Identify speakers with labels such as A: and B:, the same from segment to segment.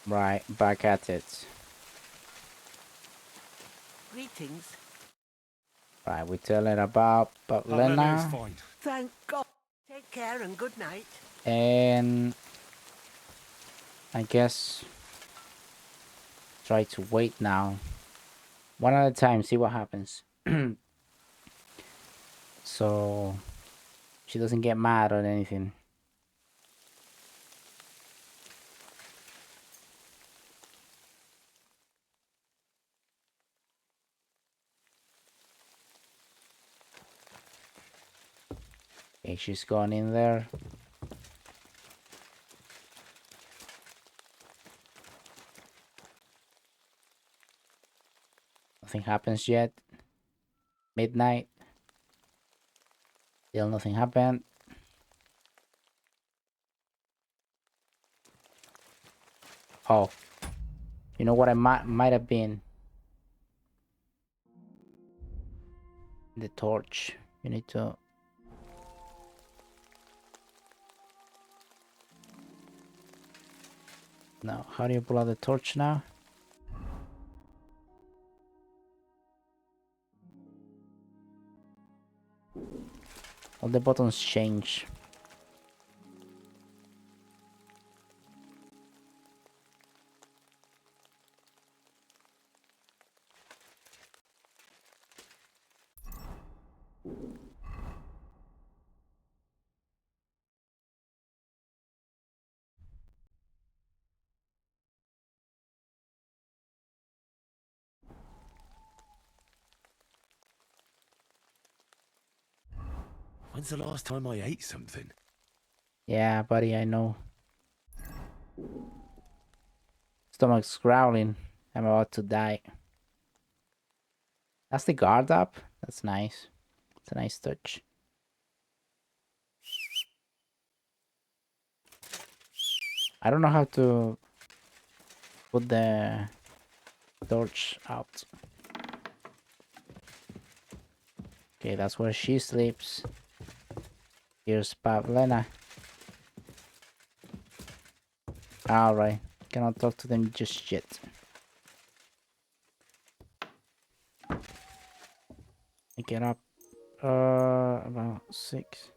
A: Right, back at it.
B: Greetings.
A: Right, we tell it about
C: Lena is
A: Lena.
C: fine.
B: Thank God. Take care and good night.
A: And I guess try to wait now. One at a time, see what happens. So she doesn't get mad or anything. Okay, she's gone in there. Nothing happens yet. Midnight. Still nothing happened. Oh, you know what I might have been? The torch. You need to. No, how do you pull out the torch now? All the buttons change.
C: When's the last time I ate something?
A: Yeah, buddy, I know. Stomach's growling. I'm about to die. That's the guard up. That's nice. It's a nice touch. I don't know how to put the torch out. Okay, that's where she sleeps. Here's Pavlena. Alright, cannot talk to them just yet. I get up about 6.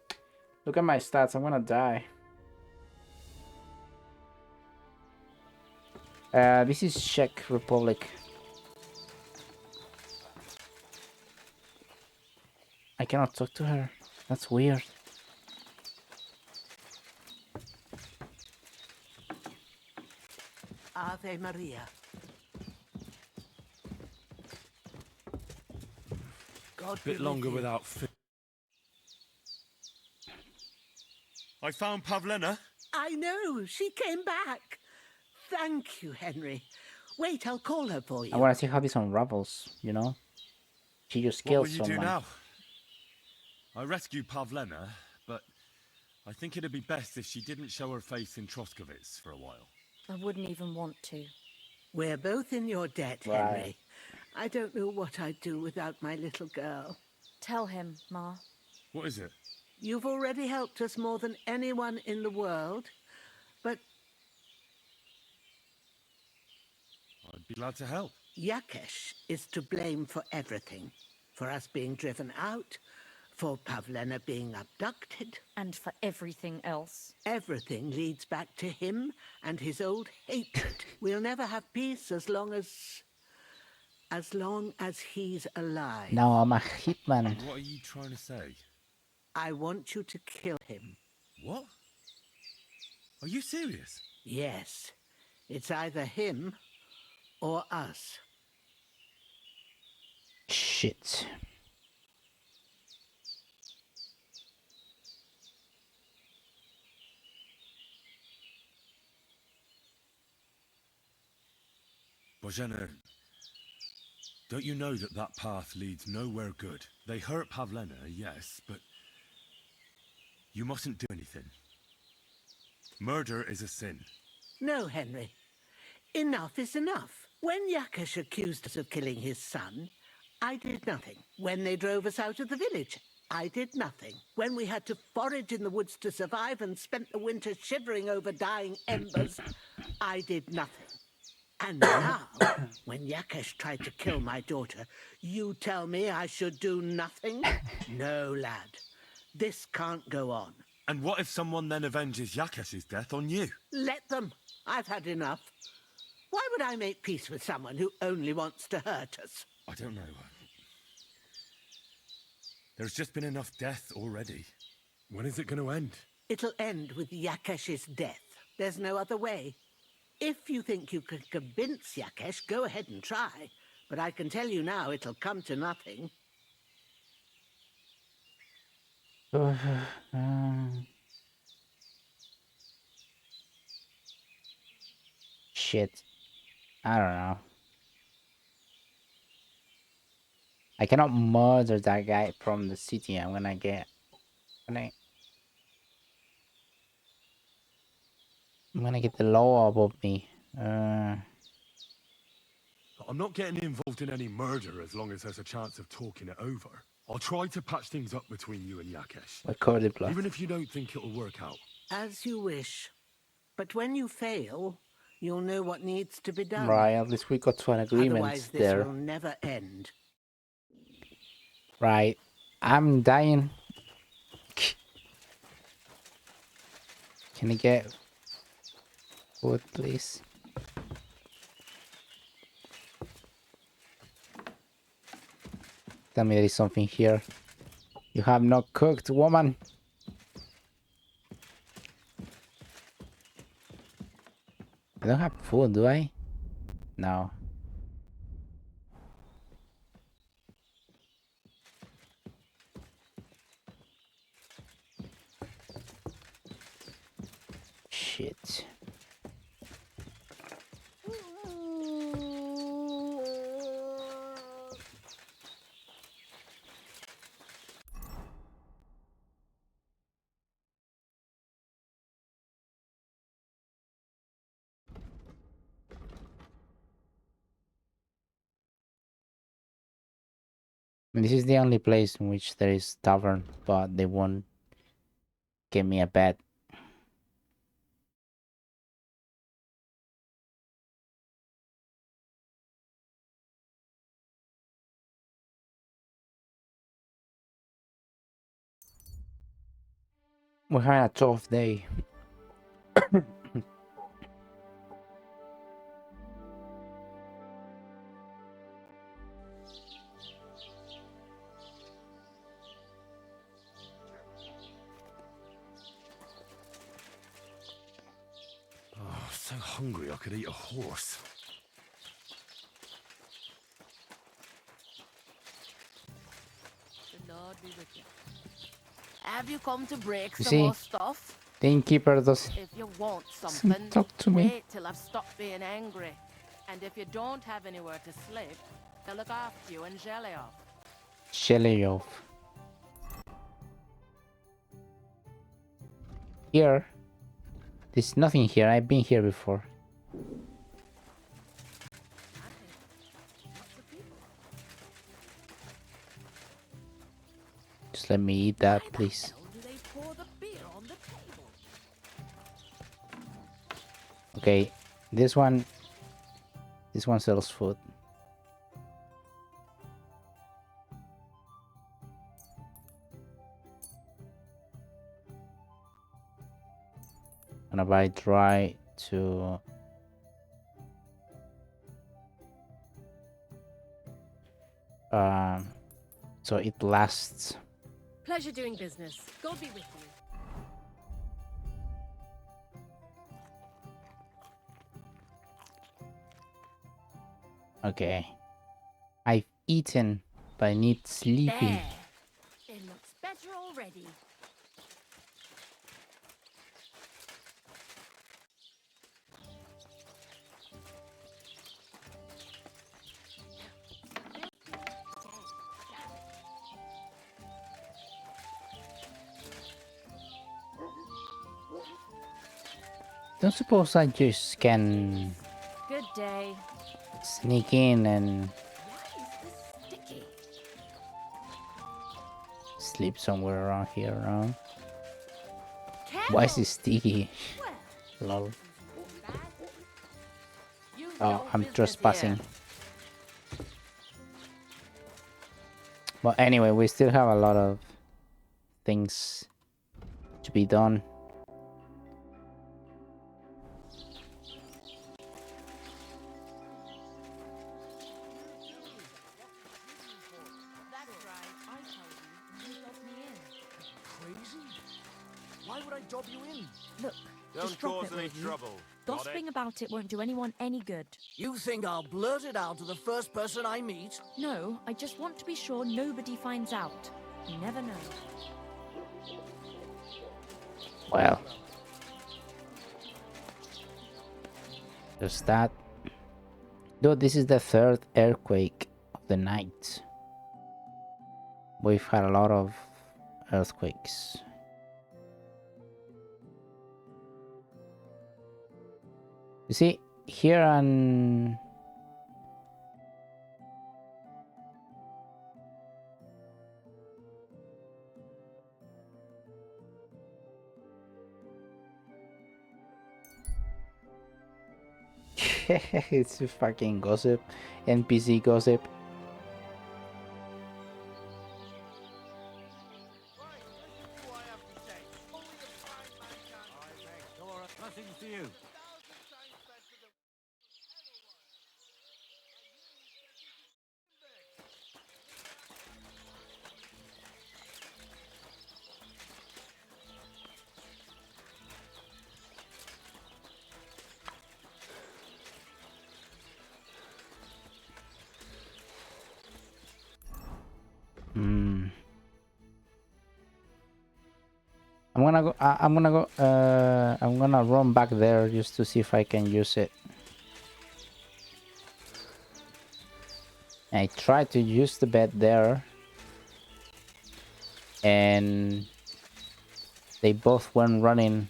A: Look at my stats, I'm gonna die. This is Czech Republic. I cannot talk to her. That's weird.
B: Ave Maria. God
C: Bit longer without food. I found Pavlena.
B: I know. She came back. Thank you, Henry. Wait, I'll call her for you.
A: I wanna see how this unravels, you know? She just
C: What will
A: killed
C: you do
A: someone.
C: now? I rescued Pavlena, but I think it'd be best if she didn't show her face in Troskovitz for a while.
D: I wouldn't even want to.
B: We're both in your debt,
A: Right.
B: Henry. I don't know what I'd do without my little girl.
D: Tell him, Ma.
C: What is it?
B: You've already helped us more than anyone in the world, but
C: I'd be glad to help.
B: Yakesh is to blame for everything. For us being driven out, for Pavlena being abducted.
D: And for everything else.
B: Everything leads back to him and his old hatred. We'll never have peace as long as he's alive.
A: Now I'm a hitman.
C: What are you trying to say?
B: I want you to kill him.
C: What? Are you serious?
B: Yes. It's either him or us.
A: Shit.
C: Bozhena, don't you know that that path leads nowhere good? They hurt Pavlena, yes, but you mustn't do anything. Murder is a sin.
B: No, Henry. Enough is enough. When Yakesh accused us of killing his son, I did nothing. When they drove us out of the village, I did nothing. When we had to forage in the woods to survive and spent the winter shivering over dying embers, I did nothing. And now, when Yakesh tried to kill my daughter, you tell me I should do nothing? No, lad. This can't go on.
C: And what if someone then avenges Yakesh's death on you?
B: Let them. I've had enough. Why would I make peace with someone who only wants to hurt us?
C: I don't know. There's just been enough death already. When is it going to end?
B: It'll end with Yakesh's death. There's no other way. If you think you can convince Yakesh, go ahead and try. But I can tell you now, it'll come to nothing.
A: Shit. I don't know. I cannot murder that guy from the city. I'm gonna get the law above me.
C: I'm not getting involved in any murder as long as there's a chance of talking it over. I'll try to patch things up between you and Yakesh.
A: Recorded blood.
C: Even if you don't think it'll work out.
B: As you wish. But when you fail, you'll know what needs to be done.
A: Right, at least we got to an agreement
B: Otherwise, this
A: there.
B: will never end.
A: Right, I'm dying. Can I get food, please? Tell me there is something here. You have not cooked, woman. I don't have food, do I? No. Shit. And this is the only place in which there is tavern, but they won't give me a bed. We're having a tough day.
C: Oh, so hungry I could eat a horse.
E: The Lord be with you. Have you come to break
A: You
E: some
A: see?
E: more stuff?
A: The innkeeper doesn't
E: If you want something,
A: talk to me.
E: wait till I've stopped being angry. And if you don't have anywhere to sleep, they'll look after you and jelly off.
A: Shelly off. Here. There's nothing here. I've been here before. Just let me eat that, please.
E: How do they pour the beer on the table?
A: Okay, this one sells food. Gonna buy dry to so it lasts.
E: Pleasure doing business. God be with you.
A: Okay, I've eaten, but I need sleeping.
E: There. It looks better already.
A: Don't suppose I just can
E: Good day.
A: sneak in and
E: Why is this sticky?
A: sleep somewhere around here around? Why is
E: Careful.
A: it sticky?
E: Well,
A: Lol.
E: bad. You
A: Oh, I'm trespassing. But anyway, we still have a lot of things to be done.
D: That's right. I told you. You dobbed me in.
F: Crazy? Why would I dob you in?
D: Look,
G: Don't
D: just drop
G: cause
D: it,
G: any
D: will you?
G: trouble. Got it?
D: Gossiping about it won't do anyone any good.
F: You think I'll blurt it out to the first person I meet?
D: No, I just want to be sure nobody finds out. You never know.
A: Well, there's that. Though this is the third earthquake of the night. We've had a lot of earthquakes. You see, here on it's a fucking gossip, NPC gossip.
F: Nothing for you.
A: I'm gonna go. I'm gonna run back there just to see if I can use it. I tried to use the bed there, and they both went running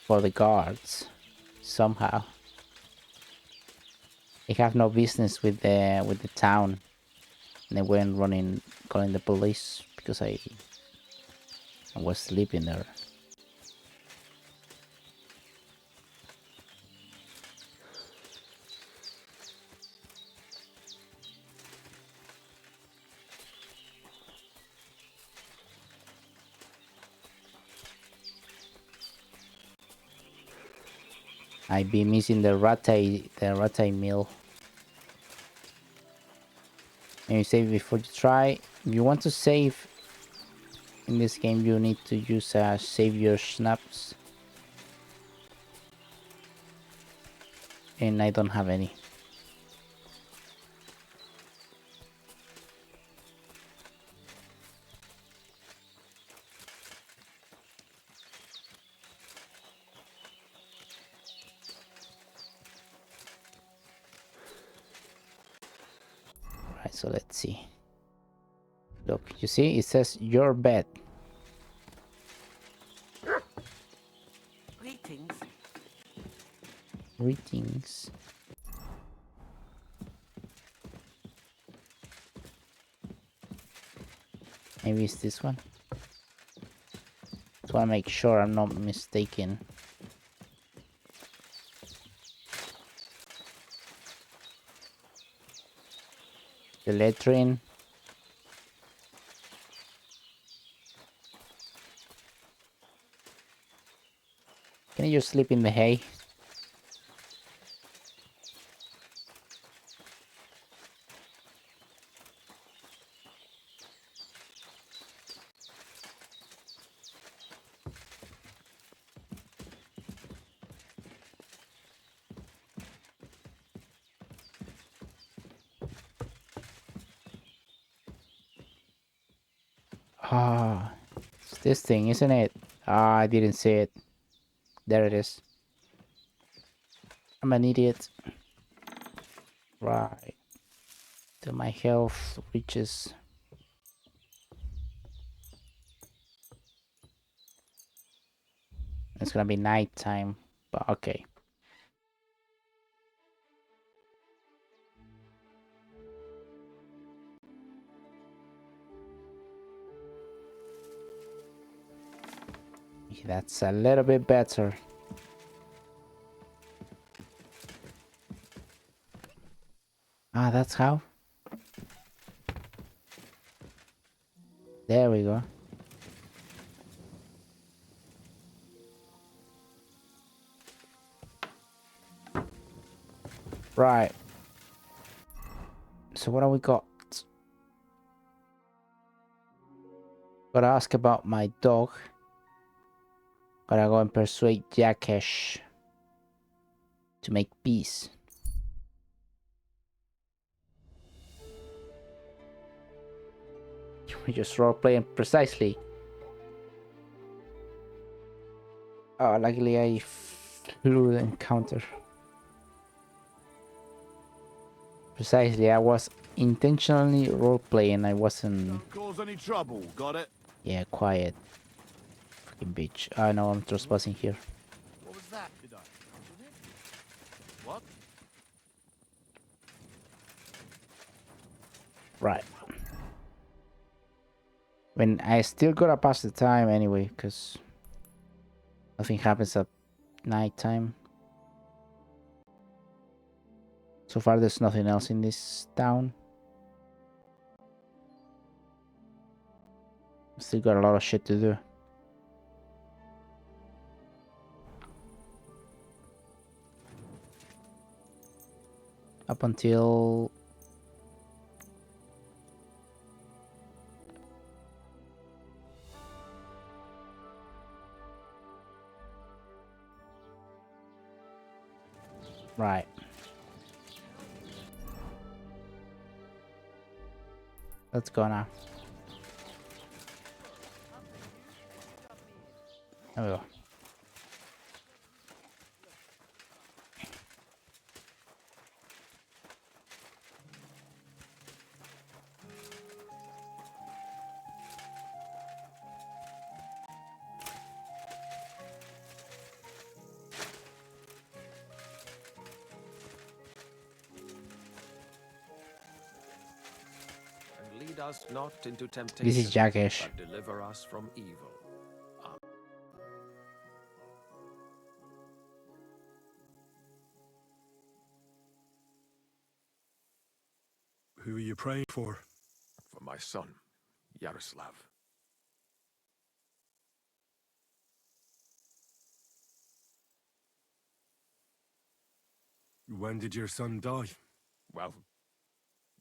A: for the guards somehow. They have no business with the town, and they went running, calling the police because I was sleeping there. I be missing the rattay meal. And you save before you try. If you want to save in this game, you need to use save your snaps. And I don't have any. Right, so let's see. Look, you see, it says your bed.
B: Greetings.
A: Greetings. Maybe it's this one. Just want to make sure I'm not mistaken. The latrine. Can you just sleep in the hay? Ah, it's this thing, isn't it? Ah, I didn't see it. There it is. I'm an idiot. Right. Till my health reaches. It's gonna be night time, but okay. That's a little bit better. Ah, that's how. There we go. Right. So what have we got? Gotta ask about my dog. Gotta go and persuade Jackesh to make peace. We just role playing precisely. Oh, luckily I flew the encounter. Precisely, I was intentionally role playing. I wasn't.
F: Don't cause any trouble, got it?
A: Yeah, quiet. Fucking bitch. I know I'm trespassing here.
F: What was that? Did I? What?
A: Right. When I still gotta pass the time anyway, because nothing happens at night time. So far, there's nothing else in this town. Still got a lot of shit to do. Up until... Right. Let's go now. There we go.
G: And lead us not into temptation.
A: This is Jackesh.
G: But deliver us from evil.
C: Who are you praying for?
G: For my son, Yaroslav.
C: When did your son die?
G: Well,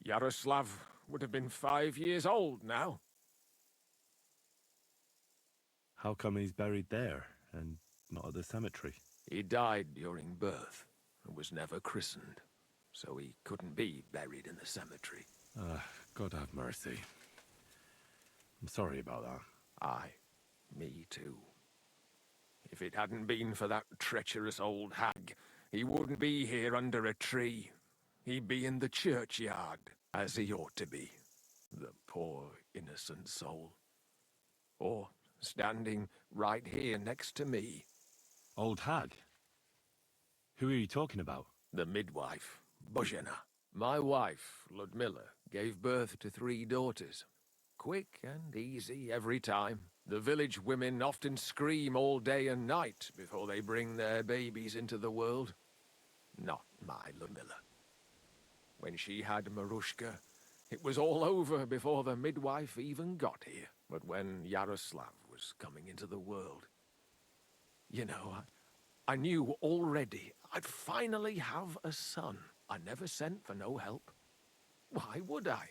G: Yaroslav would have been 5 years old now.
C: How come he's buried there and not at the cemetery?
G: He died during birth and was never christened, so he couldn't be buried in the cemetery.
C: God have mercy. I'm sorry about that.
G: Aye, me too. If it hadn't been for that treacherous old hag, he wouldn't be here under a tree. He'd be in the churchyard, as he ought to be. The poor, innocent soul. Or standing right here next to me.
C: Old hag? Who are you talking about?
G: The midwife, Bozhena. My wife, Ludmilla, gave birth to 3 daughters. Quick and easy every time. The village women often scream all day and night before they bring their babies into the world. Not my Ludmilla. When she had Marushka, it was all over before the midwife even got here. But when Yaroslav was coming into the world, you know, I knew already I'd finally have a son. I never sent for no help. Why would I?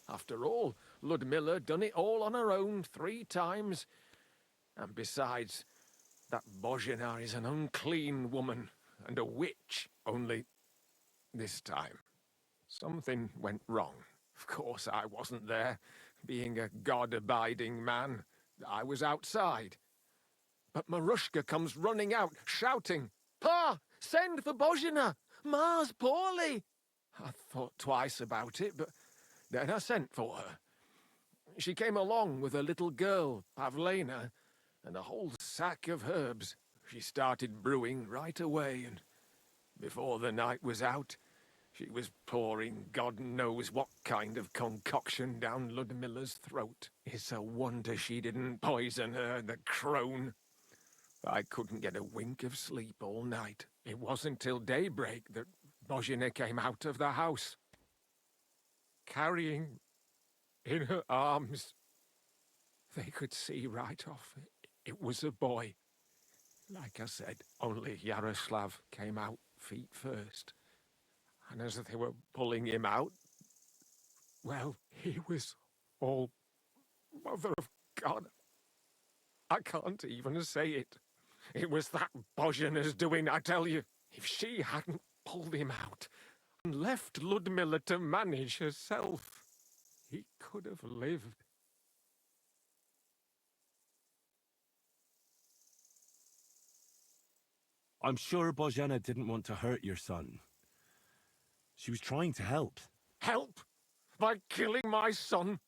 G: After all, Ludmilla done it all on her own 3 times. And besides, that Bozhena is an unclean woman and a witch. Only this time, something went wrong. Of course, I wasn't there. Being a God-abiding man, I was outside. But Marushka comes running out, shouting, "Pa, send for Bozhena! Ma's poorly!" I thought twice about it, but then I sent for her. She came along with a little girl, Pavlena, and a whole sack of herbs. She started brewing right away, and before the night was out, she was pouring God knows what kind of concoction down Ludmilla's throat. It's a wonder she didn't poison her, the crone. I couldn't get a wink of sleep all night. It wasn't till daybreak that Bozhena came out of the house. carrying in her arms. They could see right off it was a boy. Like I said, only Yaroslav came out feet first. And as they were pulling him out, well, he was all Mother of God. I can't even say it. It was that Bozhina's doing, I tell you. If she hadn't pulled him out and left Ludmilla to manage herself, he could have lived.
C: I'm sure Bozhena didn't want to hurt your son. She was trying to help.
G: Help? By killing my son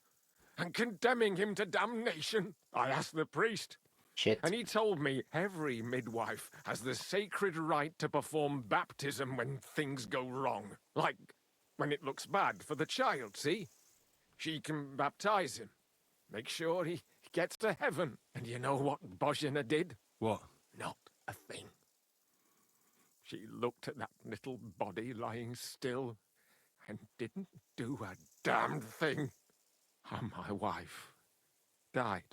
G: and condemning him to damnation? I asked the priest.
A: Shit.
G: And he told me every midwife has the sacred right to perform baptism when things go wrong. Like when it looks bad for the child, see? She can baptize him. Make sure he gets to heaven. And you know what Bozhena did?
C: What?
G: Not a thing. She looked at that little body lying still and didn't do a damn thing. And my wife died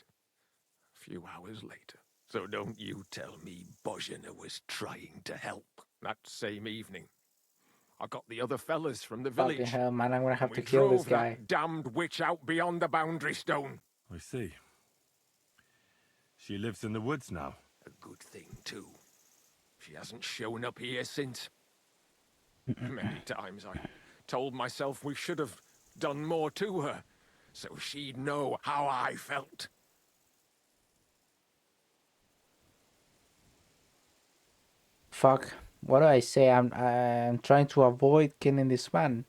G: a few hours later. So don't you tell me Bozhena was trying to help. That same evening, I got the other fellas from the
A: Fucking
G: village.
A: hell, man, I'm gonna have
G: We
A: to kill this
G: drove
A: guy.
G: that damned witch out beyond the boundary stone.
C: I see. She lives in the woods now.
G: A good thing, too. She hasn't shown up here since. Many times I told myself we should have done more to her, so she'd know how I felt.
A: Fuck. What do I say? I'm trying to avoid killing this man.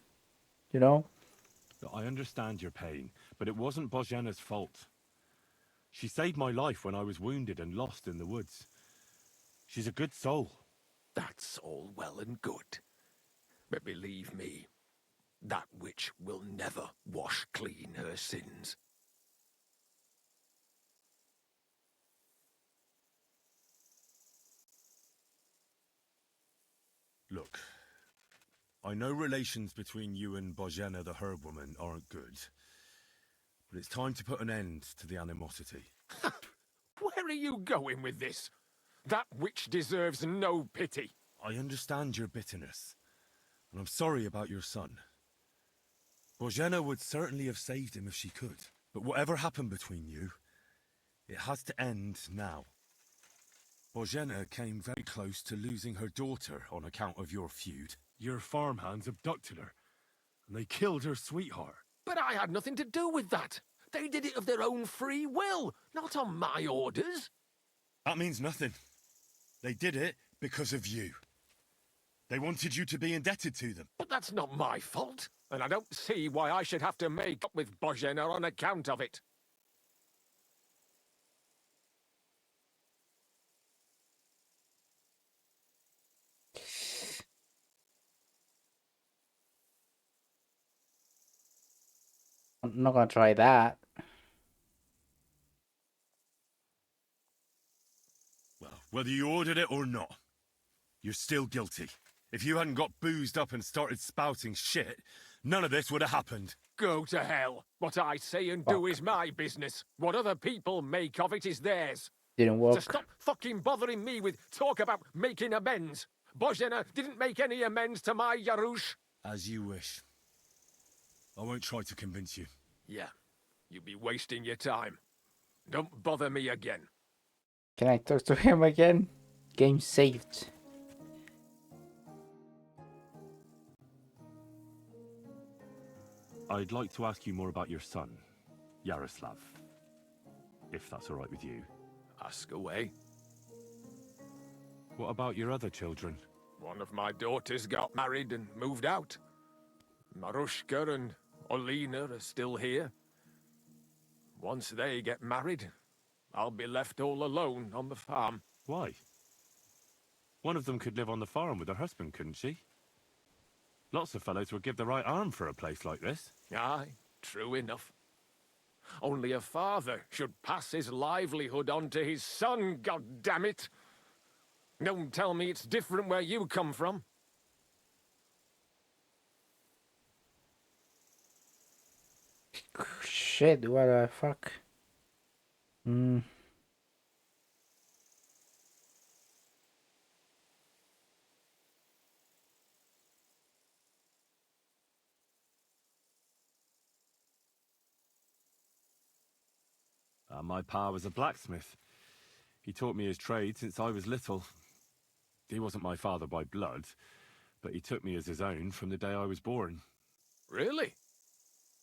A: You know?
C: I understand your pain, but it wasn't Bozhena's fault. She saved my life when I was wounded and lost in the woods. She's a good soul.
G: That's all well and good. But believe me, that witch will never wash clean her sins.
C: Look, I know relations between you and Bozhena the herb woman aren't good, but it's time to put an end to the animosity.
G: Where are you going with this? That witch deserves no pity.
C: I understand your bitterness, and I'm sorry about your son. Bozhena would certainly have saved him if she could, but whatever happened between you, it has to end now. Bozhena came very close to losing her daughter on account of your feud. Your farmhands abducted her, and they killed her sweetheart.
G: But I had nothing to do with that. They did it of their own free will, not on my orders.
C: That means nothing. They did it because of you. They wanted you to be indebted to them.
G: But that's not my fault, and I don't see why I should have to make up with Bozhena on account of it.
A: I'm not gonna try that.
C: Well, whether you ordered it or not, you're still guilty. If you hadn't got boozed up and started spouting shit, none of this would have happened.
G: Go to hell. What I say and do is my business. What other people make of it is theirs.
A: Didn't work.
G: So stop fucking bothering me with talk about making amends. Bozhena didn't make any amends to my Yarush.
C: As you wish. I won't try to convince you.
G: Yeah, you'd be wasting your time. Don't bother me again.
A: Can I talk to him again? Game saved.
C: I'd like to ask you more about your son, Yaroslav. If that's all right with you.
G: Ask away.
C: What about your other children?
G: One of my daughters got married and moved out. Marushka and Olina are still here. Once they get married, I'll be left all alone on the farm.
C: Why? One of them could live on the farm with her husband, couldn't she? Lots of fellows would give the right arm for a place like this.
G: Aye, true enough. Only a father should pass his livelihood on to his son, goddammit! Don't tell me it's different where you come from.
A: Shit, what the fuck?
C: My pa was a blacksmith. He taught me his trade since I was little. He wasn't my father by blood, but he took me as his own from the day I was born.
G: Really?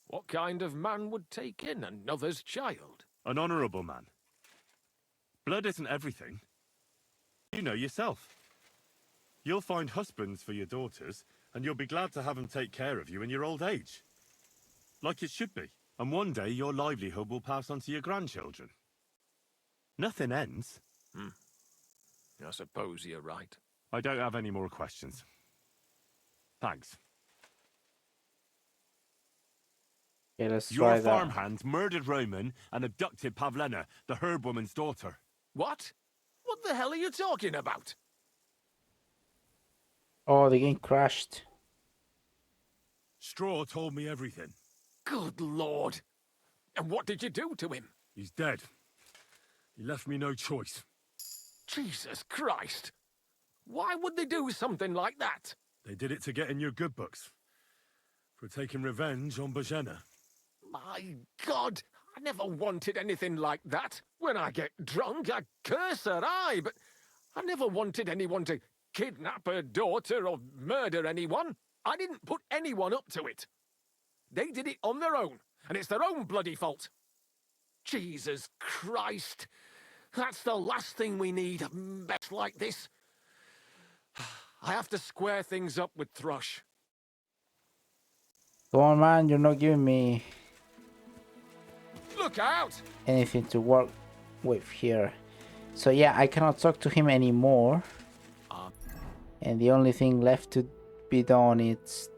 G: What kind of man would take in another's child?
C: An honourable man. Blood isn't everything. You know yourself. You'll find husbands for your daughters, and you'll be glad to have them take care of you in your old age. Like it should be. And one day your livelihood will pass on to your grandchildren. Nothing ends.
G: I suppose you're right.
C: I don't have any more questions. Thanks.
A: Okay, let's
C: Your
A: try that.
C: farmhand murdered Roman and abducted Pavlena, the herb woman's daughter.
G: What? What the hell are you talking about?
A: Oh, the game crashed.
C: Straw told me everything.
G: Good Lord. And what did you do to him?
C: He's dead. He left me no choice.
G: Jesus Christ. Why would they do something like that?
C: They did it to get in your good books. For taking revenge on Bojena.
G: My God, I never wanted anything like that. When I get drunk, I curse her, aye, but I never wanted anyone to kidnap her daughter or murder anyone. I didn't put anyone up to it. They did it on their own, and it's their own bloody fault. Jesus Christ. That's the last thing we need, a mess like this. I have to square things up with Thrush.
A: Come on, man, you're not giving me
G: Look out!
A: anything to work with here. So yeah, I cannot talk to him anymore. And the only thing left to be done is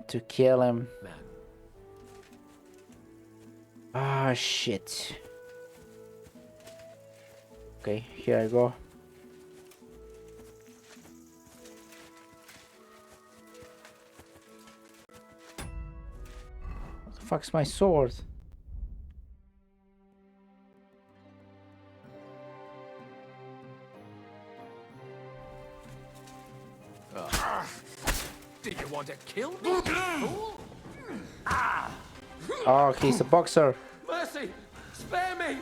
A: to kill him.
G: Man.
A: Ah, shit. Okay, here I go. What the fuck's my sword?
G: Do you want to kill me? Fool?
A: Oh, he's a boxer.
G: Mercy! Spare me!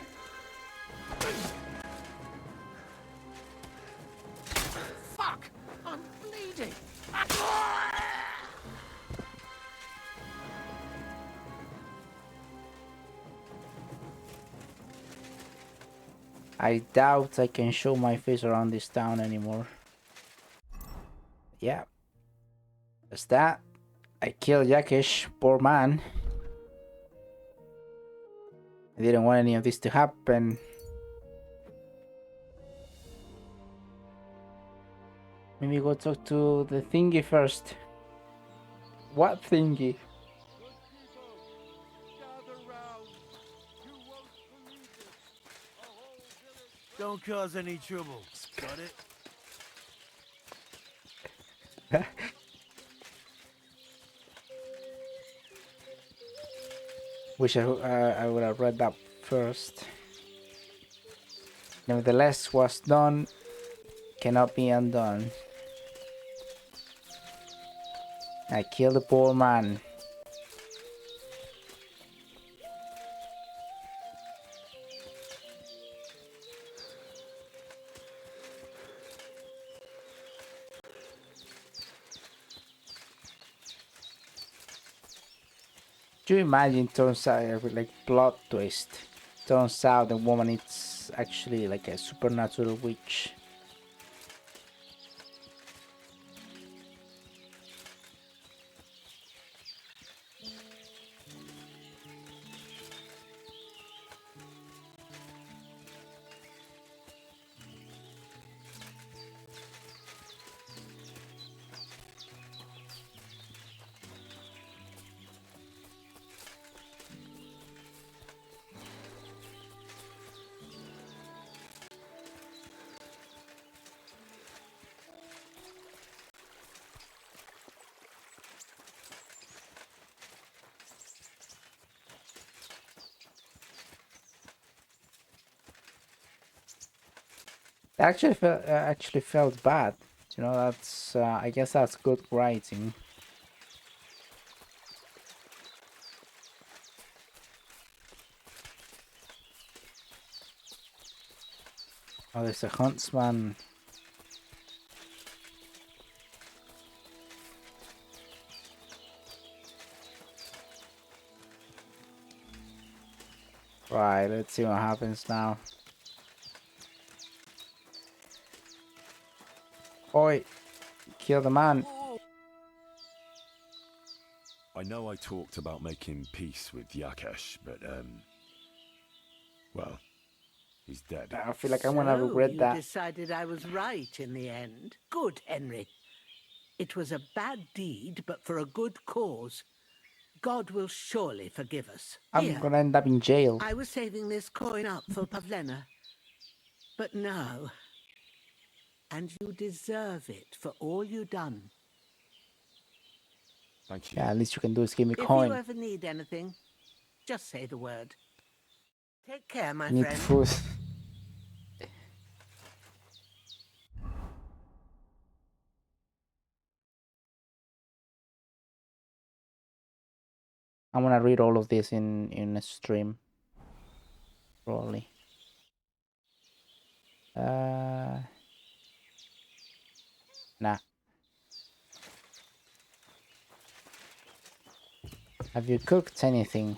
G: Fuck! I'm bleeding!
A: I doubt I can show my face around this town anymore. Yeah. That's that. I killed Yakesh, poor man. I didn't want any of this to happen. Maybe go talk to the thingy first. What thingy?
F: Don't cause any trouble. Got it?
A: Wish I would have read that first. Nevertheless, what's done cannot be undone. I killed the poor man. Do you imagine turns out like plot twist? Turns out the woman is actually like a supernatural witch. Actually felt bad. You know, that's I guess that's good writing. Oh, there's a huntsman. Right, let's see what happens now. Oi, kill the man.
C: I know I talked about making peace with Yakesh, but, well, he's dead.
A: I feel like I'm gonna
B: So
A: regret
B: you
A: that.
B: decided I was right in the end. Good, Henry. It was a bad deed, but for a good cause. God will surely forgive us.
A: I'm
B: Here,
A: gonna end up in jail.
B: I was saving this coin up for Pavlena. But no. And you deserve it for all you done.
C: Thank you.
A: Yeah, at least you can do is give me
B: If you
A: coin.
B: ever need anything, just say the word. Take care, my
A: Need
B: friend.
A: food. I'm gonna read all of this in a stream. Probably. Nah. Have you cooked anything?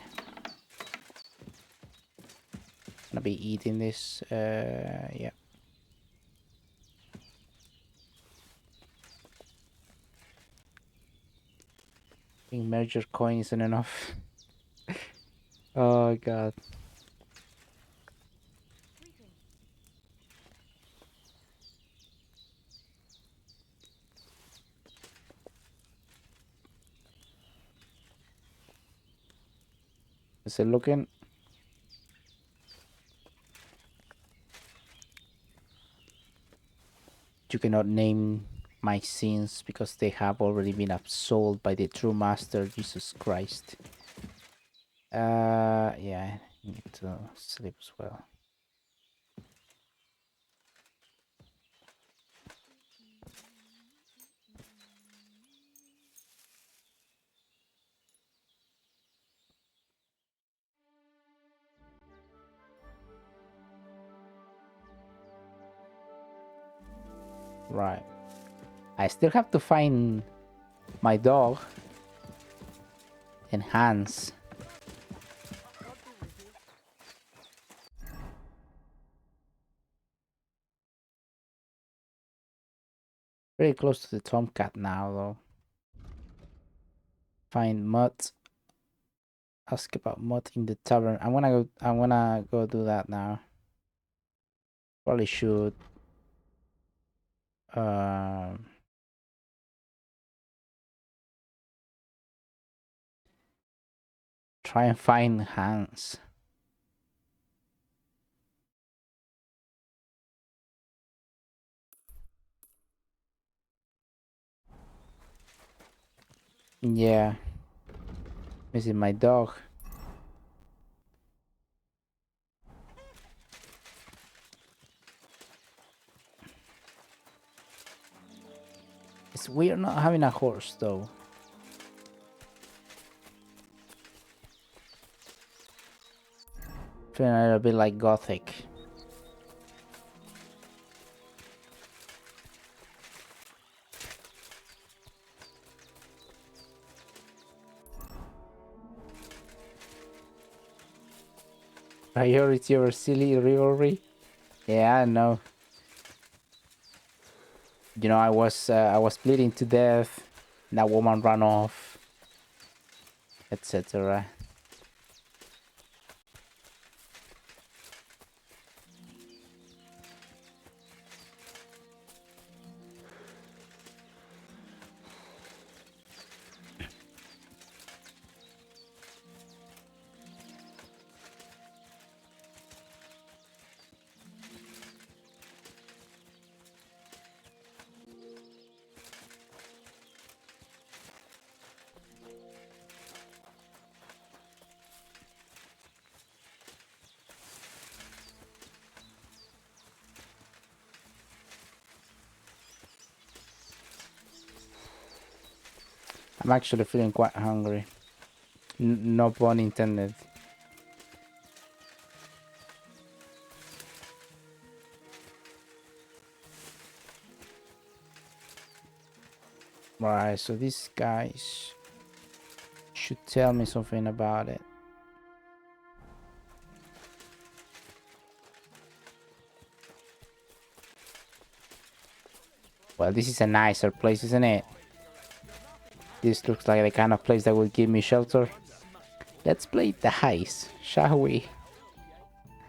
A: Gonna be eating this. Yeah. I think merger coin isn't enough. Oh god. Is it looking? You cannot name my sins because they have already been absolved by the true Master Jesus Christ. Yeah, I need to sleep as well. Right. I still have to find my dog and Hans. Very close to the tomcat now, though. Find Mutt. Ask about Mutt in the tavern. I'm gonna go do that now. Probably should. Try and find Hans. Yeah. Missing my dog. It's weird not having a horse, though. Feeling a little bit like Gothic. Priority over silly rivalry. Yeah, I know. You know, I was bleeding to death. That woman ran off, etc. I'm actually feeling quite hungry. No pun intended. Right, so these guys should tell me something about it. Well, this is a nicer place, isn't it? This looks like the kind of place that will give me shelter. Let's play dice, shall we?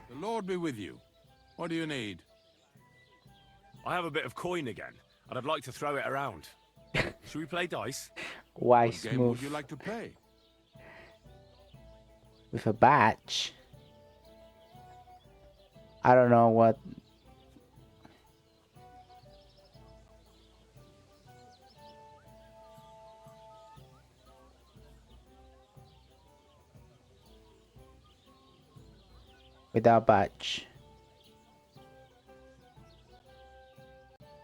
H: The Lord be with you. What do you need?
C: I have a bit of coin again, and I'd like to throw it around. Should we play dice?
A: Wise
H: What game
A: move.
H: would you like to play?
A: With a badge. I don't know what. Without badge.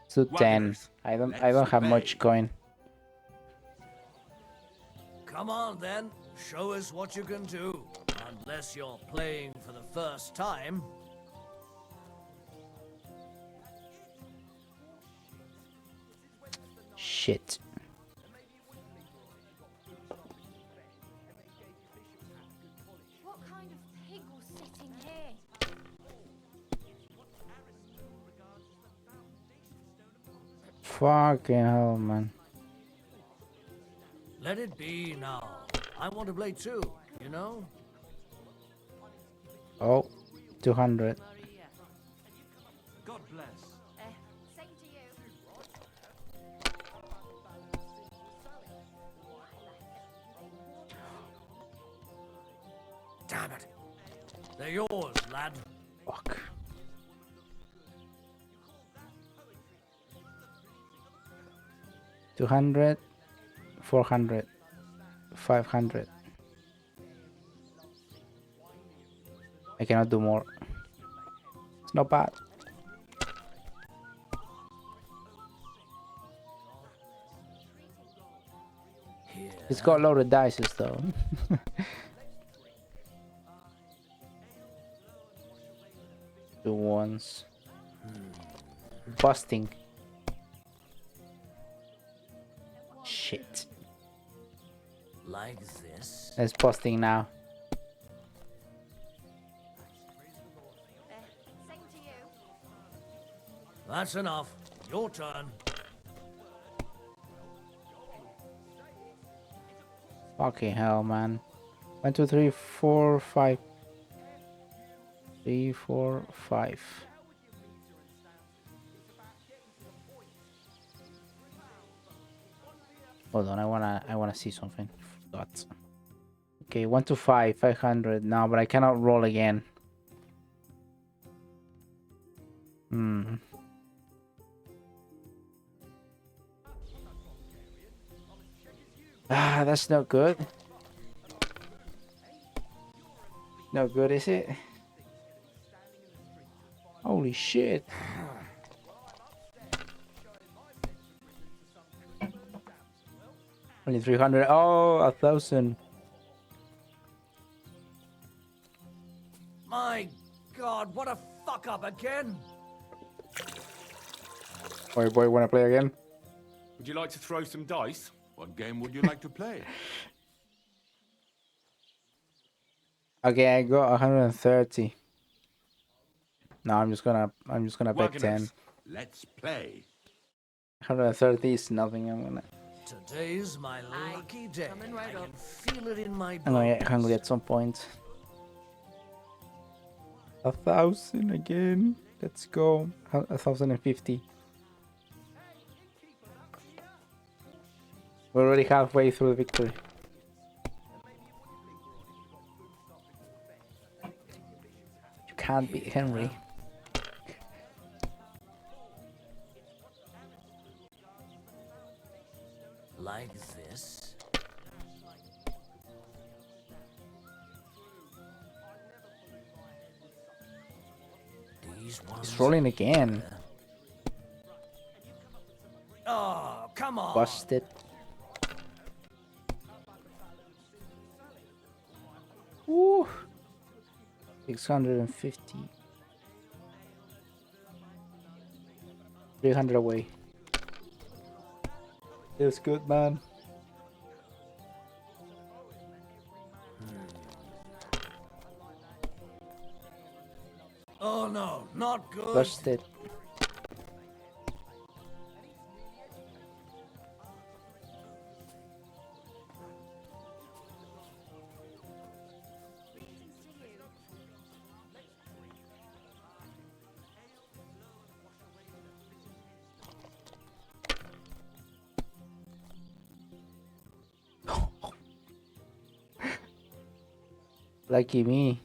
A: So 10.
H: Wagoners,
A: I don't
H: let's
A: have
H: play.
A: much coin.
F: Come on, then. Show us what you can do. Unless you're playing for the first time.
A: Shit.
D: What kind of pig was sitting here?
A: Fucking hell, man.
F: Let it be now. I want to play too, you know?
A: Oh, 200.
H: God bless.
D: Same to you.
F: Damn it. They're yours, lad.
A: Fuck. $200, 400, 500. I cannot do more. It's not bad. It's got loaded dices though. Two ones. Busting. Shit.
F: Like this.
A: It's busting now.
D: Same to you.
F: That's enough. Your turn.
A: Fucking hell, man. 1, 2, 3, 4, 5. 3, 4, 5. Hold on, I wanna see something. Forgot. Okay, 1 to 5, 500. No, but I cannot roll again. Ah, that's not good. No good, is it? Holy shit. Only 300. Oh, 1,000.
F: My God, what a fuck up again.
A: Boy, wanna play again?
C: Would you like to throw some dice?
H: What game would you like to play?
A: Okay, I got 130. No, I'm just gonna bet 10.
H: Wagoners, let's play.
A: 130 is nothing. I'm
F: Today's my lucky day.
E: coming right
F: I
E: up.
F: can feel it in my
A: gonna get
F: bones.
A: hungry at some point. 1,000 again. Let's go. 1,050. We're already halfway through the victory. You can't beat Henry.
F: Like this. These ones.
A: He's rolling again.
F: Oh, come on.
A: Busted. Woo! 650. 300 away. Feels good, man.
F: Oh no, not good.
A: Busted. Lucky me.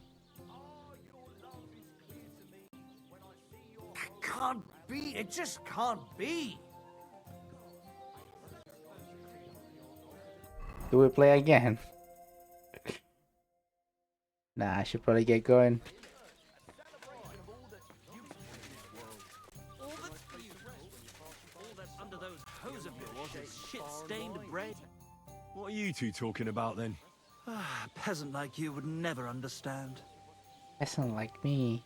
F: Can't be. It just can't be.
A: Do we play again? Nah, I should probably get going.
I: All that's beautiful, all that's under those hose of yours is shit-stained brain.
C: What are you two talking about then?
I: Ah, a peasant like you would never understand.
A: Peasant like me.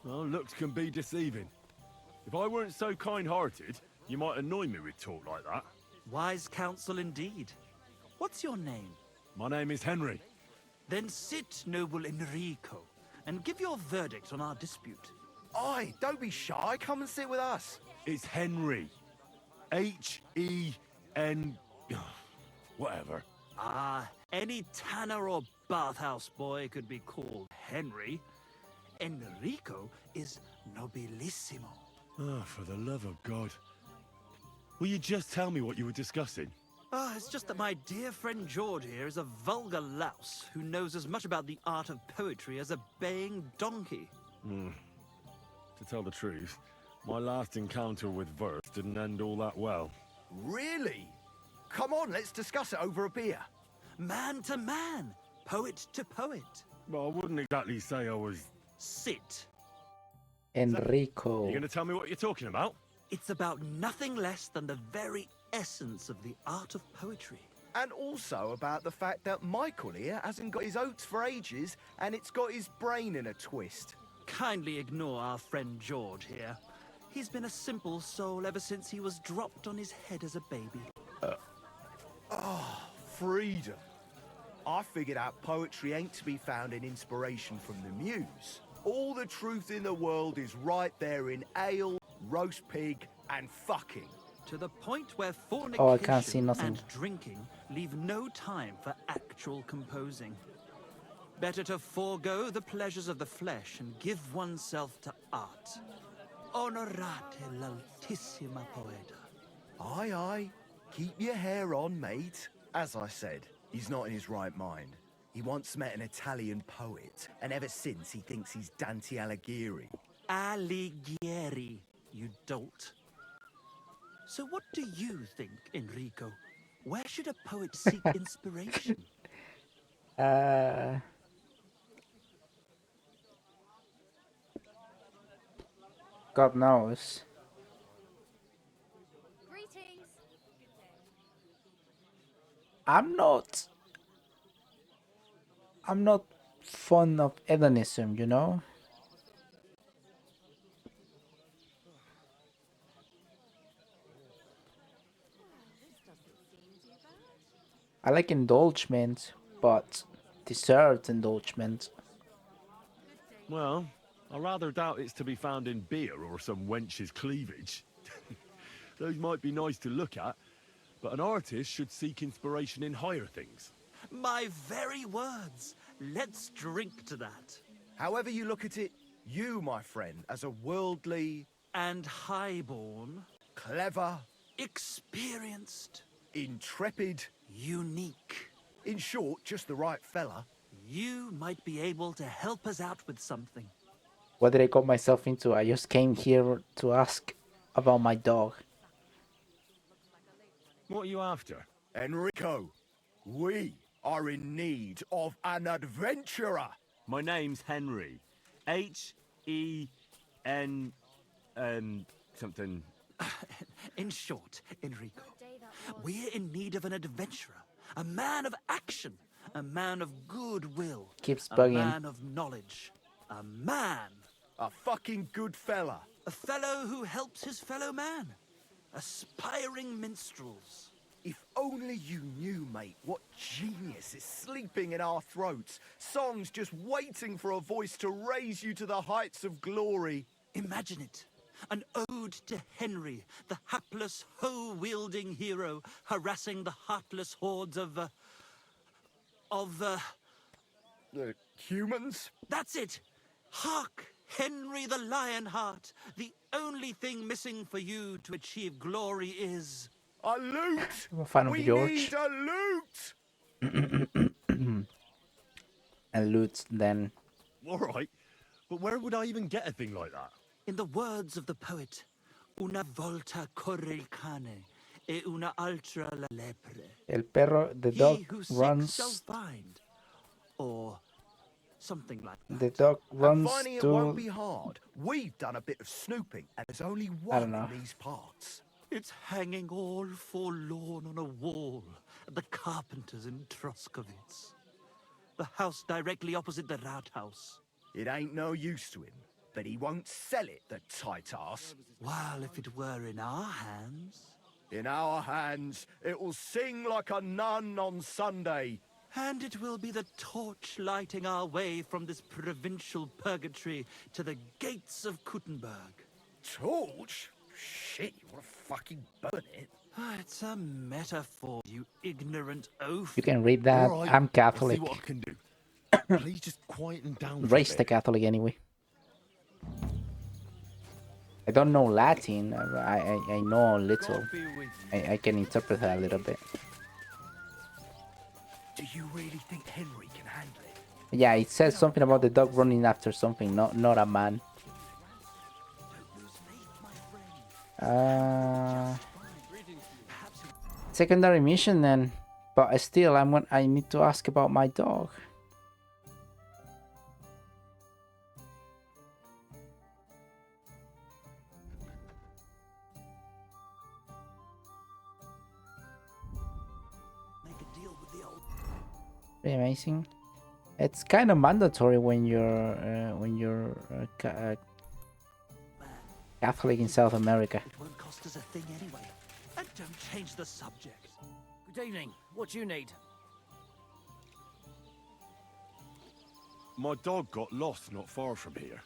C: Well, looks can be deceiving. If I weren't so kind-hearted, you might annoy me with talk like that.
I: Wise counsel indeed. What's your name?
C: My name is Henry.
I: Then sit, noble Enrico, and give your verdict on our dispute.
J: Oi, don't be shy. Come and sit with us.
C: It's Henry. H-E-N... whatever.
I: Ah, any tanner or bathhouse boy could be called Henry. Enrico is nobilissimo.
C: Oh, for the love of God. Will you just tell me what you were discussing?
I: Ah, it's just that my dear friend George here is a vulgar louse who knows as much about the art of poetry as a baying donkey.
C: To tell the truth, my last encounter with verse didn't end all that well.
J: Really? Come on, let's discuss it over a beer.
I: Man to man, poet to poet.
C: Well, I wouldn't exactly say I was...
I: Sit.
A: Enrico.
C: You gonna tell me what you're talking about?
I: It's about nothing less than the very essence of the art of poetry.
J: And also about the fact that Michael here hasn't got his oats for ages and it's got his brain in a twist.
I: Kindly ignore our friend George here. He's been a simple soul ever since he was dropped on his head as a baby.
J: Freedom. I figured out poetry ain't to be found in inspiration from the muse. All the truth in the world is right there in ale, roast pig, and fucking.
I: To the point where
A: Oh, I can't
I: fornication
A: see nothing.
I: and drinking leave no time for actual composing. Better to forego the pleasures of the flesh and give oneself to art. Honorate l'altissima poeta.
J: Aye, aye. Keep your hair on, mate. As I said, he's not in his right mind. He once met an Italian poet, and ever since he thinks he's Dante Alighieri.
I: Alighieri, you dolt. So what do you think, Enrico? Where should a poet seek inspiration?
A: God knows.
D: Greetings.
A: I'm not fond of hedonism, you know? I like indulgence, but deserved indulgence.
C: Well, I rather doubt it's to be found in beer or some wench's cleavage. Those might be nice to look at, but an artist should seek inspiration in higher things.
I: My very words. Let's drink to that.
J: However you look at it, you, my friend, as a worldly,
I: And highborn,
J: clever,
I: experienced,
J: intrepid,
I: unique.
J: in short, just the right fella.
I: You might be able to help us out with something.
A: What did I got myself into? I just came here to ask about my dog.
C: What are you after?
J: Enrico, we are in need of an adventurer.
C: My name's Henry. H-E-N... something...
I: In short, Enrico, we're in need of an adventurer, a man of action, a man of goodwill,
A: Keeps
I: a
A: bugging.
I: man of knowledge, a man,
J: A fucking good fella.
I: a fellow who helps his fellow man, aspiring minstrels.
J: If only you knew, mate, what genius is sleeping in our throats. Songs just waiting for a voice to raise you to the heights of glory.
I: Imagine it. An ode to Henry, the hapless, hoe-wielding hero, harassing the heartless hordes of
J: Humans?
I: That's it! Hark, Henry the Lionheart! The only thing missing for you to achieve glory is...
J: A loot!
A: I'm a fan of
J: We
A: George.
J: need a loot!
A: And loot then.
C: Alright, but where would I even get a thing like that?
I: In the words of the poet, una volta corre il cane, e una altra la lepre.
A: El perro, the dog
I: He who seeks
A: runs.
I: shall find. Or something like that.
A: The dog
J: And
A: runs
J: finding it
A: to.
J: won't be hard. We've done a bit of snooping, and there's only
A: I don't
J: one
A: know.
J: in these parts.
I: It's hanging all forlorn on a wall at the carpenters in Troskowitz. The house directly opposite the Rathaus.
J: It ain't no use to him, but he won't sell it, the tight ass.
I: While if it were in our hands...
J: In our hands, it will sing like a nun on Sunday.
I: And it will be the torch lighting our way from this provincial purgatory to the gates of Kuttenberg.
J: Torch? Shit, you wanna fucking burn it?
I: It's a metaphor, you ignorant oaf.
A: You can read that.
C: Alright,
A: I'm
C: I'll
A: Catholic.
C: see what I can do. Please just quieten down. for a
A: Raised a
C: bit.
A: Catholic anyway. I don't know Latin. I know a little.
J: God be with you.
A: I can interpret that a little bit.
J: Do you really think Henry can handle it?
A: Yeah, it says something about the dog running after something, not a man. Secondary mission then, but still, I need to ask about my dog. Pretty amazing. It's kind of mandatory when you're Catholic in South America.
I: It won't cost us a thing anyway. And don't change the subject.
F: Good evening. What you need?
C: My dog got lost not far from here.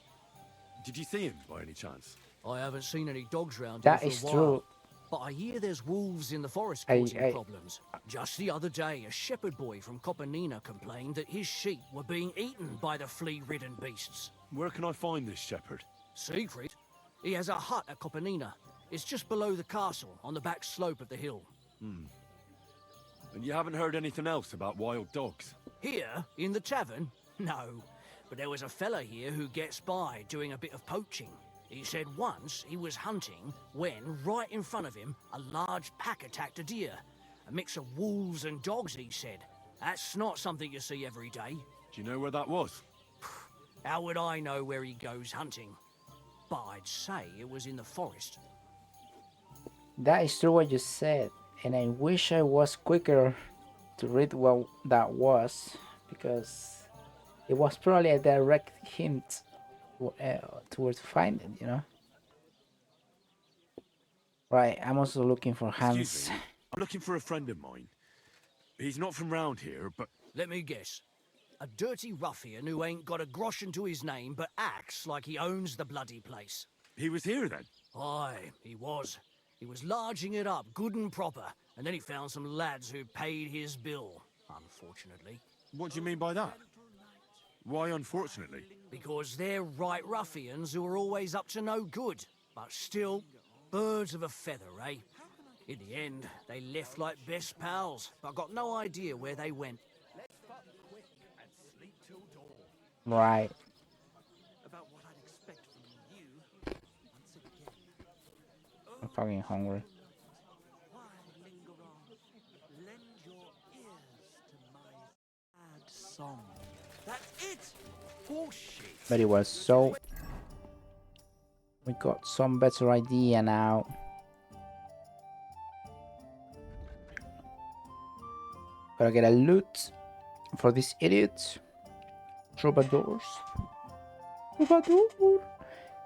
C: Did you see him by any chance?
F: I haven't seen any dogs round
A: That
F: here
A: is
F: for a
A: true.
F: while. But I hear there's wolves in the forest
A: I-
F: causing
A: I-
F: problems. Just the other day, a shepherd boy from Copenina complained that his sheep were being eaten by the flea-ridden beasts.
C: Where can I find this shepherd?
F: Secret? He has a hut at Copenina. It's just below the castle, on the back slope of the hill.
C: And you haven't heard anything else about wild dogs?
F: Here, in the tavern? No. But there was a fella here who gets by doing a bit of poaching. He said once he was hunting when, right in front of him, a large pack attacked a deer. A mix of wolves and dogs, he said. That's not something you see every day.
C: Do you know where that was?
F: How would I know where he goes hunting? But I'd say it was in the forest.
A: That is true what you said, and I wish I was quicker to read what that was, because it was probably a direct hint towards finding, you know. Right, I'm also looking for Hans.
C: Excuse me. I'm looking for a friend of mine. He's not from round here, but
F: Let me guess. A dirty ruffian who ain't got a grosh into his name but acts like he owns the bloody place.
C: he was here then.
F: Aye, he was. He was larging it up, good and proper, and then he found some lads who paid his bill, unfortunately.
C: What do you mean by that? Why, unfortunately?
F: Because they're right ruffians who are always up to no good, but still, birds of a feather, eh? In the end, they left like best pals, but got no idea where they went.
A: Right.
I: About what I'd expect from you once again.
A: I'm fucking hungry.
I: Why linger on? Lend your ears to my sad song. That's it!
J: Bullshit.
A: But it was so. We got some better idea now. Gotta get a loot for this idiot. Troubadours. Troubadour.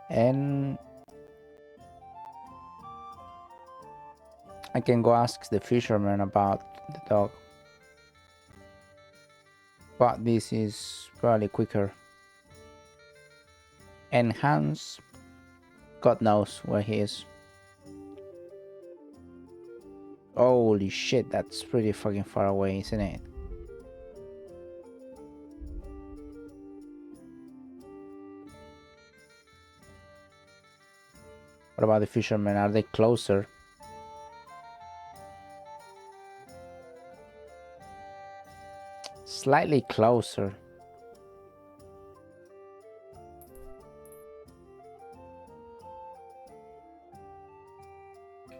A: And I can go ask the fisherman about the dog. But this is probably quicker. And Hans, God knows where he is. Holy shit, that's pretty fucking far away, isn't it? What about the fishermen? Are they closer? Slightly closer.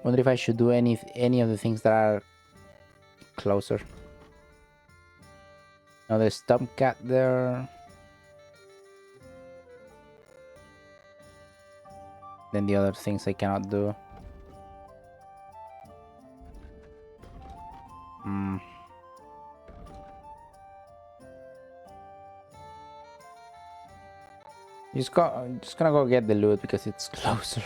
A: Wonder if I should do any of the things that are closer. Now there's Tomcat there. Then the other things I cannot do. Just gonna go get the loot because it's closer.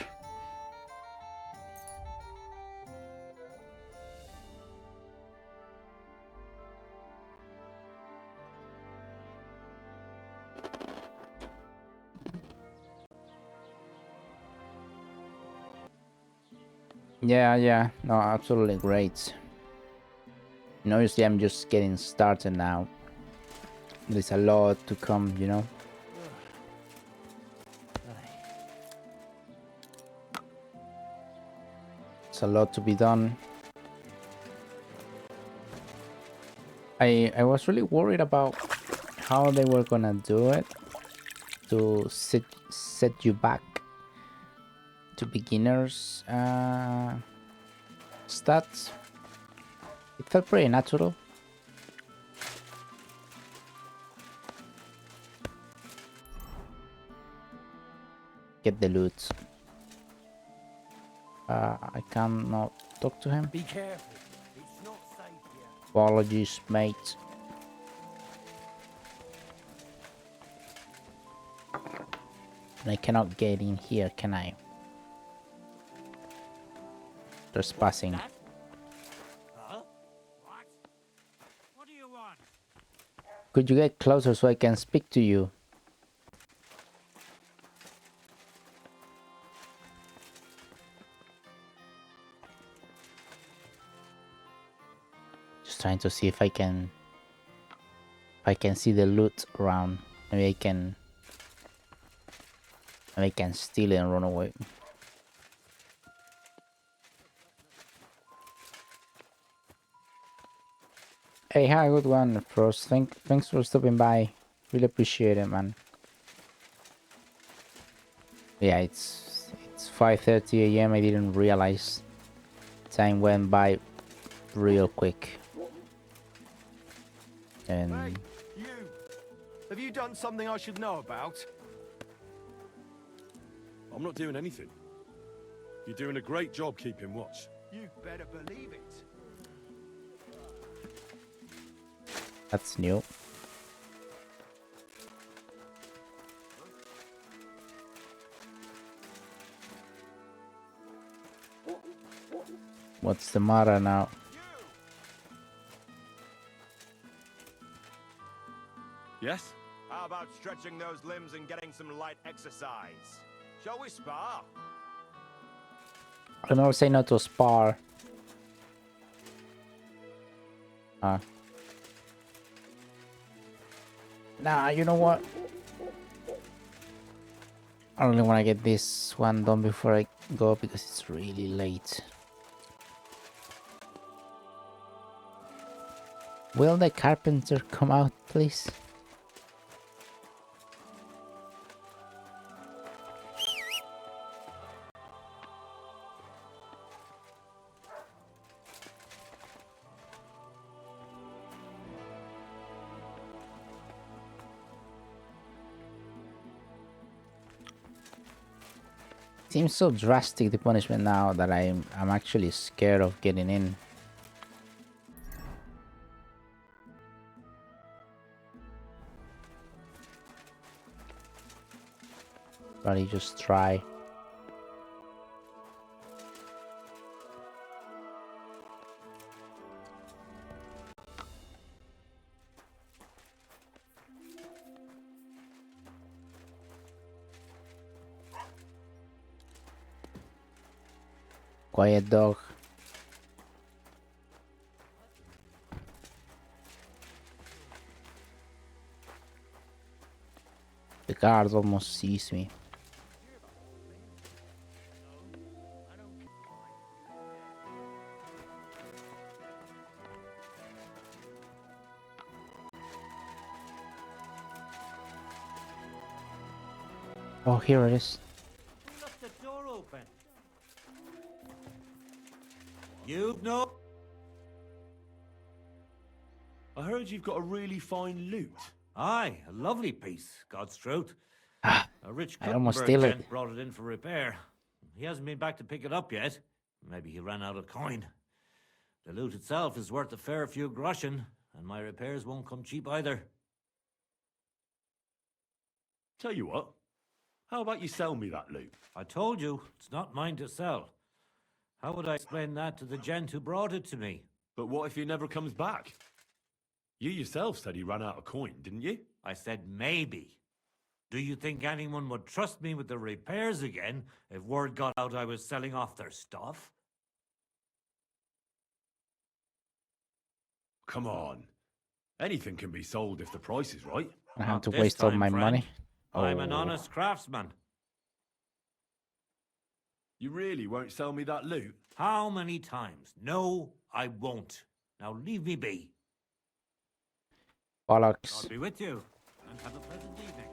A: Yeah, no, absolutely great. Obviously I'm just getting started now. There's a lot to come, you know. It's a lot to be done. I was really worried about how they were gonna do it to set you back to beginners stats. It felt pretty natural. Get the loot. I cannot talk to him.
J: Be careful. It's not safe here.
A: Apologies, mate. And I cannot get in here, can I? Trespassing.
J: Huh? What? What do you want?
A: Could you get closer so I can speak to you? Just trying to see if I can see the loot around. Maybe I can steal it and run away. Hey, hi, good one, Frost. Thanks for stopping by. Really appreciate it, man. Yeah, it's 5:30 a.m. I didn't realize time went by real quick. And
J: Hey, you! Have you done something I should know about?
C: I'm not doing anything. You're doing a great job keeping watch.
J: You better believe it.
A: that's new. What's the matter now?
C: Yes?
J: How about stretching those limbs and getting some light exercise? Shall we spar?
A: I never say no to spar. Nah, you know what? I really want to get this one done before I go because it's really late. Will the carpenter come out, please? Seems so drastic, the punishment now, that I'm actually scared of getting in. Probably just try. Quiet dog. The guard almost sees me. Oh, here it is.
K: Who left the door open? You know.
C: I heard you've got a really fine loot.
K: Aye, a lovely piece, God's truth.
A: Ah,
K: A rich
A: I almost
K: Kuttenberg
A: steal it.
K: gent brought it in for repair. He hasn't been back to pick it up yet. Maybe he ran out of coin. The loot itself is worth a fair few groschen, and my repairs won't come cheap either.
C: Tell you what, how about you sell me that loot?
K: I told you, it's not mine to sell. How would I explain that to the gent who brought it to me?
C: But what if he never comes back? You yourself said he ran out of coin, didn't you?
K: I said maybe. Do you think anyone would trust me with the repairs again if word got out I was selling off their stuff?
C: Come on. Anything can be sold if the price is right.
A: I have
K: Not
A: to
K: this
A: waste all
K: time,
A: my
K: friend.
A: money.
K: I'm an
A: Oh.
K: honest craftsman.
C: You really won't sell me that loot?
K: How many times? No, I won't. Now leave me be.
A: Bollocks.
K: I'll be with you, and have a pleasant evening.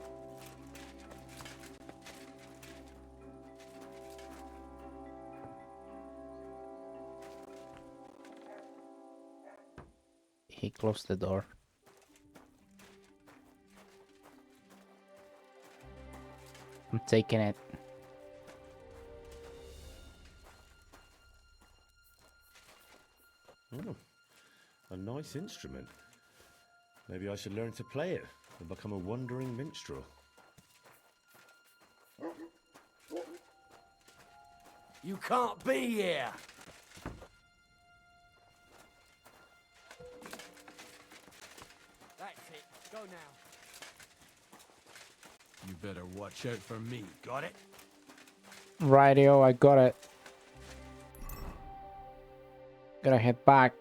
A: He closed the door. I'm taking it.
C: Oh, a nice instrument. Maybe I should learn to play it and become a wandering minstrel.
G: You can't be here! That's it. Go now.
H: You better watch out for me, got it?
A: Rightio, I got it. Gotta head back.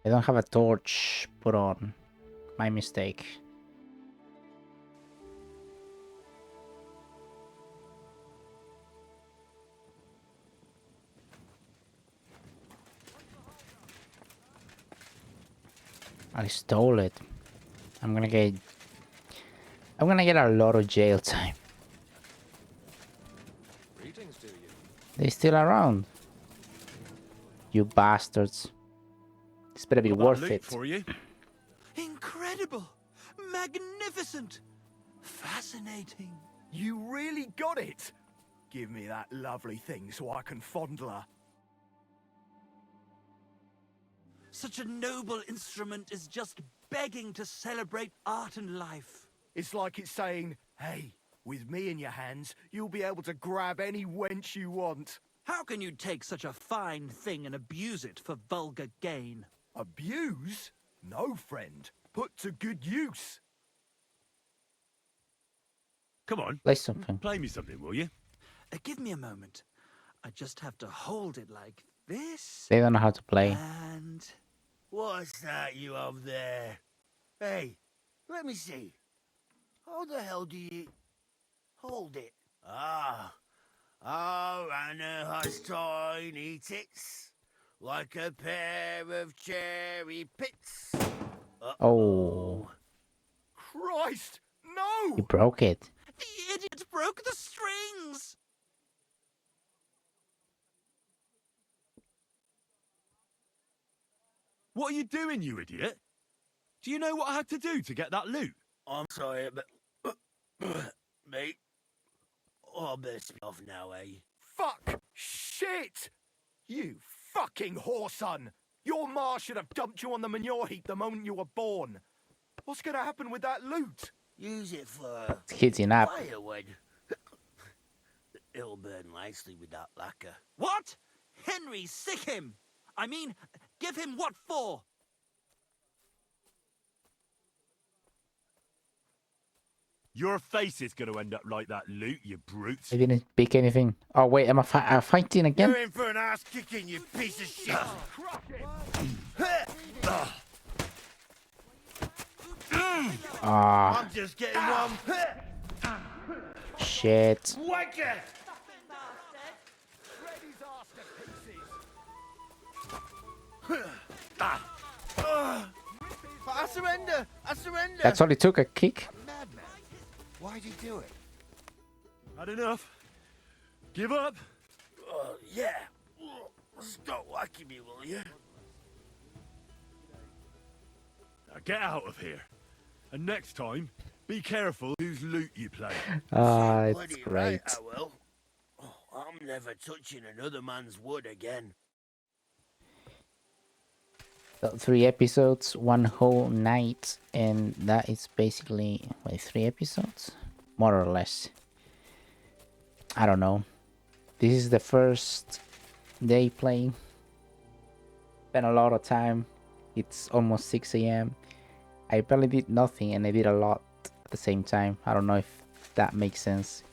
A: I don't have a torch put on. My mistake. I stole it. I'm gonna get a lot of jail time.
G: Greetings to you.
A: They still around. You bastards. This better be
C: Got that
A: worth
C: loot
A: it.
C: for you.
I: Incredible! Magnificent! Fascinating!
J: You really got it! Give me that lovely thing so I can fondle her.
I: Such a noble instrument is just begging to celebrate art and life.
J: It's like it's saying, hey, with me in your hands, you'll be able to grab any wench you want.
I: How can you take such a fine thing and abuse it for vulgar gain?
J: Abuse? No, friend. Put to good use.
C: Come on,
A: Play something.
C: play me something, will you?
I: Give me a moment. I just have to hold it like this.
A: They don't know how to play.
I: And...
L: What's that you up there? Hey, let me see. How the hell do you... hold it? Ah. Oh, Anna has tiny tits. Like a pair of cherry pits.
A: Oh,
J: Christ, no!
A: you broke it.
I: the idiot broke the strings!
C: What are you doing, you idiot? Do you know what I had to do to get that loot?
L: I'm sorry, but... mate. Oh, I better be off now, eh?
J: Fuck! Shit! You fucking whoreson! Your ma should have dumped you on the manure heap the moment you were born. What's going to happen with that loot?
L: Use it for
A: It's heating up.
L: firewood. It'll burn nicely with that lacquer.
I: What? Henry, sick him! I mean, give him what for?
C: Your face is going to end up like that loot, you brute.
A: I didn't pick anything. Oh wait, am I fighting again?
L: You're in for an ass kicking, you piece of shit.
A: Ah,
L: I'm just getting one.
A: shit.
L: Wanker! I surrender! I surrender!
A: That's all it took, a kick.
L: Madman. Why'd he do it?
C: Had enough? Give up?
L: Yeah. Stop whacking me, will you?
C: Now get out of here. And next time, be careful whose loot you play.
A: Ah, it's
L: Bloody
A: great.
L: right, I will. Oh, I'm never touching another man's wood again.
A: So 3 episodes, 1 whole night, and that is basically, wait, 3 episodes? More or less. I don't know. This is the first day playing. Spent a lot of time. It's almost 6 a.m. I barely did nothing and I did a lot at the same time. I don't know if that makes sense.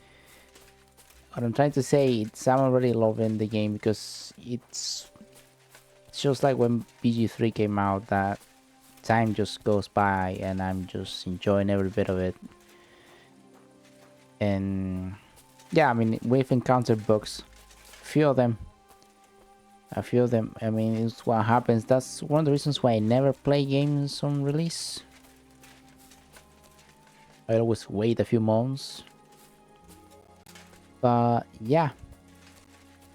A: What I'm trying to say is I'm already loving the game because it's just like when BG3 came out, that time just goes by and I'm just enjoying every bit of it. And yeah, I mean, we've encountered bugs, a few of them. I mean, it's what happens. That's one of the reasons why I never play games on release. I always wait a few months. But yeah,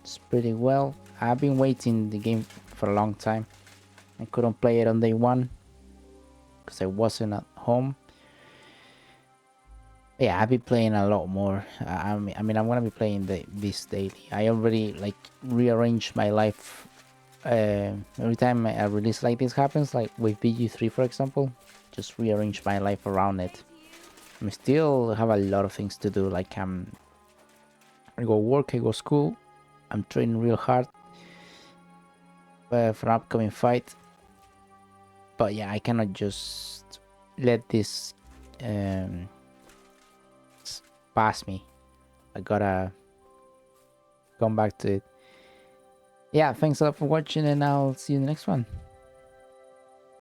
A: it's pretty well. I've been waiting the game for a long time. I couldn't play it on day 1 because I wasn't at home. Yeah, I've been playing a lot more. I mean, I'm gonna be playing this daily. I already like rearranged my life. Every time a release like this happens, like with BG3 for example, just rearrange my life around it. I still have a lot of things to do. Like I go work, I go school. I'm training real hard for an upcoming fight. But yeah, I cannot just let this pass me. I gotta come back to it. Yeah, thanks a lot for watching and I'll see you in the next one.